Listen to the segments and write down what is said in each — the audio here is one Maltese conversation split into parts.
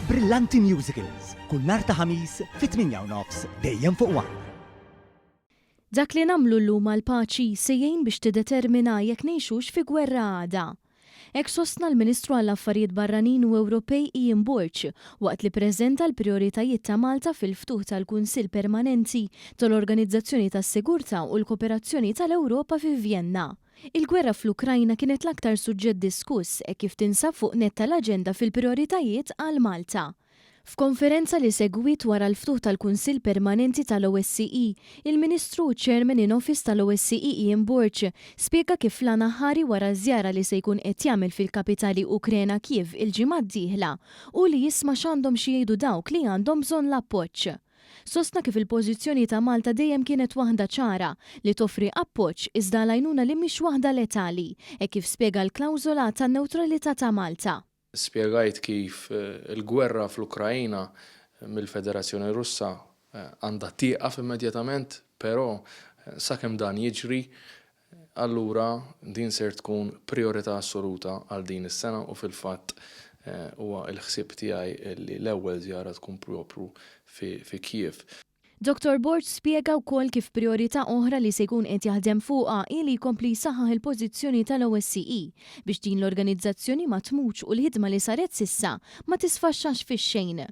Brillanti Musicals, kull nhar ta' ħamis fit-8:30 dejjem fuq One. Dak li namlu llum għall-paċi sejjejn biex tiddetermina jekk ngħixux fi gwerra għada. Hekk sostna l-Ministru għall-Affarijiet Barranin u Ewropej Ian Burch waqt li preżenta l-prijoritajiet ta' Malta fil-ftuħ tal-Kunsill Permanenti tal-Organizzazzjoni tas-Sigurtà u l-Kooperazzjoni tal-Ewropa fi Vienna. Il-gwerra fl-Ukrajna kienet l-aktar suġġett diskuss e kif tinsab fuq netta l-aġenda fil-prijoritajiet għal Malta. F'konferenza li segwit wara l-ftuħ tal-Kunsill Permanenti tal-OSCE, il-Ministru u Chairman in Office tal-OSCE Ian Burch spjega kif l-għana ħari wara żjara li se jkun qed jagħmel fil-kapitali Ukrena Kiev il-ġimgħa d-dieħla u li jisma' x'għandhom xi jgħidu dawk li għandhom bżonn l-appoġġ. Sostna kif il-pożizzjoni ta' Malta dejjem kienet waħda ċara li toffri appoġġ iżda l-għajnuna li mhix waħda letali e kif spjega l-klawżola tan-newtralità ta' Malta. Spjegajt kif il-gwerra fl-Ukrajina mill-Federazzjoni Russa għandha tieqaf immedjatament, però sakemm dan jiġri, allura din ser tkun priorità assoluta għal din is-sena u fil-fatt huwa l-ħsieb tiegħi li l-ewwel żjara tkun propru fi Kiev. Dr. Burch spjega wkoll kif priorità oħra li se jkun qed jaħdem fuqha ili jkompli jsaħħaħ il-pożizzjoni tal-OSCE biex din l-organizzazzjoni ma tmutx u l-ħidma li saret sissa ma tisfaxxax fix-xejn.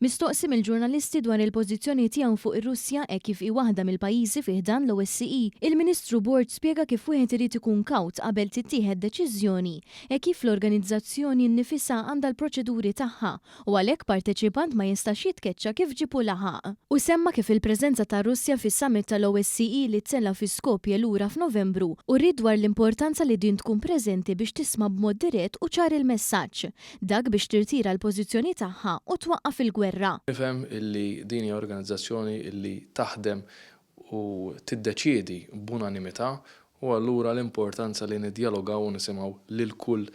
Mistoqsim il-ġurnalisti dwar il-pożizzjoni tiegħu fuq ir-Russja e kif hi waħda mill-pajjiżi fih dan l-OSCE, il-Ministru Burch spjega kif wieħed irid ikun kawt qabel tittieħed deċiżjoni e kif l-organizzazzjoni nnifisha għandha l-proċeduri tagħha u għalhekk parteċipant ma jistax jitkeċċa kif ġipu laħaq. U semma kif il-preżenza ta' Russja fis-summit tal-OSCE li tsella fi Skopje lura f'Novembru u rrid dwar l-importanza li din tkun preżenti biex tisma' b'mod dirett u ċar il-messaġġ, dak biex tirtira l-pożizzjoni tagħha u twaqqaf il-gwerra. Nifhem illi din hija organizzazzjoni illi taħdem u tiddeċiedi b'unanimità u allura l-importanza li niddialogaw u nisimgħu lil kull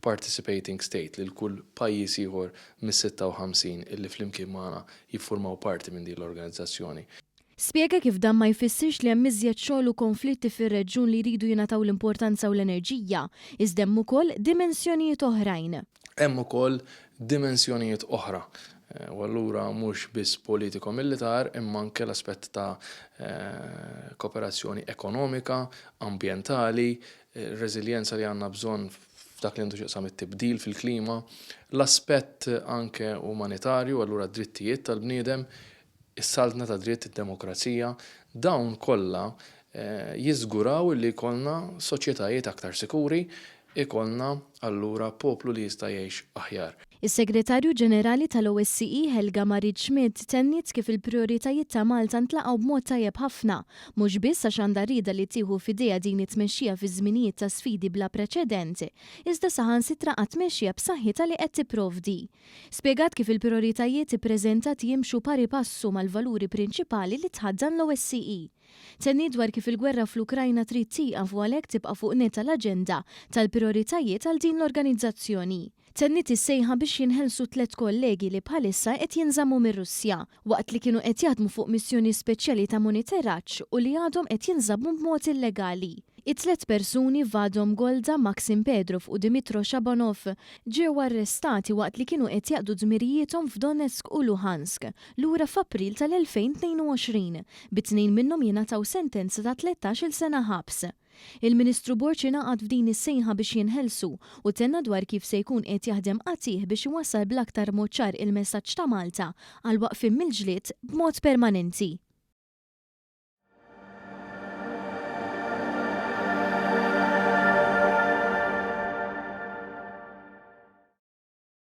participating state, lil kull pajjiż ieħor mis-56 illi flimkien magħna jiffurmaw parti minn din l-organizzazzjoni. Spjega kif dan ma jfissirx li hemm iżjed xogħol u konflitti fir-reġjun li jridu jingħataw l-importanza u l-enerġija, iżda hemm ukoll dimensjonijiet oħrajn. Hemm ukoll dimensjonijiet oħra. U allura mhux biss politiko-militar imma anke l-aspett ta' kooperazzjoni ekonomika, ambjentali, reżiljenza li għandna bżonn f'dak li għandu x'jaqsam it-tibdil fil-klima, l-aspett anke umanitarju, allura drittijiet tal-bniedem, is-saltna ta' dritt id-demokrazija, dawn kollha jiżguraw li jkollna soċjetajiet aktar sikuri, ikollna allura poplu li jista' jgħix aħjar. Is-Segretarju Ġenerali tal-OSCE Helga Marid Schmidt tennit kif il-prijoritajiet ta' Malta ntlaqgħu b'mod tajjeb ħafna, mhux biss għax għandha rieda li tieħu f'idejha din it-tmexxija fi żminijiet ta' sfidi bla preċedenti, iżda saħansitra qatt tmexxija b'saħħitha li qed tipprovdi. Spjegat kif il-prijoritajiet ippreżentati jimxu pari passu mal-valuri prinċipali li tħaddan l-OSCE. Tenni dwar kif il-gwerra fl-Ukrajna trid tieqaf u għalhekk tibqa' fuq netta l-aġenda tal-prijoritajiet għal din l-organizzazzjoni. Tenni tissejħa biex jinħelsu 3 kollegi li bħalissa qed jinżammu mir-Russja waqt li kienu qed jaħdmu fuq missjoni speċjali ta' monitoraġġ u li għadhom qed jinżammu b'mod illegali. It-3 persuni Vadom Golda, Maxim Pedrov u Dimitro Shabanov ġew arrestati waqt li kienu qed jaqdu dmirijietom f'Donetsk u Luhansk lura f'April tal-2022 bit-tnejn minnhom jingħataw sentenza ta' 13-il sena ħabs. Il-Ministru Burch ingħaqad f'din is-sejħa biex jinħelsu u tenna dwar kif se jkun qed jaħdem qatih biex iwassal bl-aktar mod ċar il-messaġġ ta' Malta għal waqfien mill-ġlied b'mod permanenti.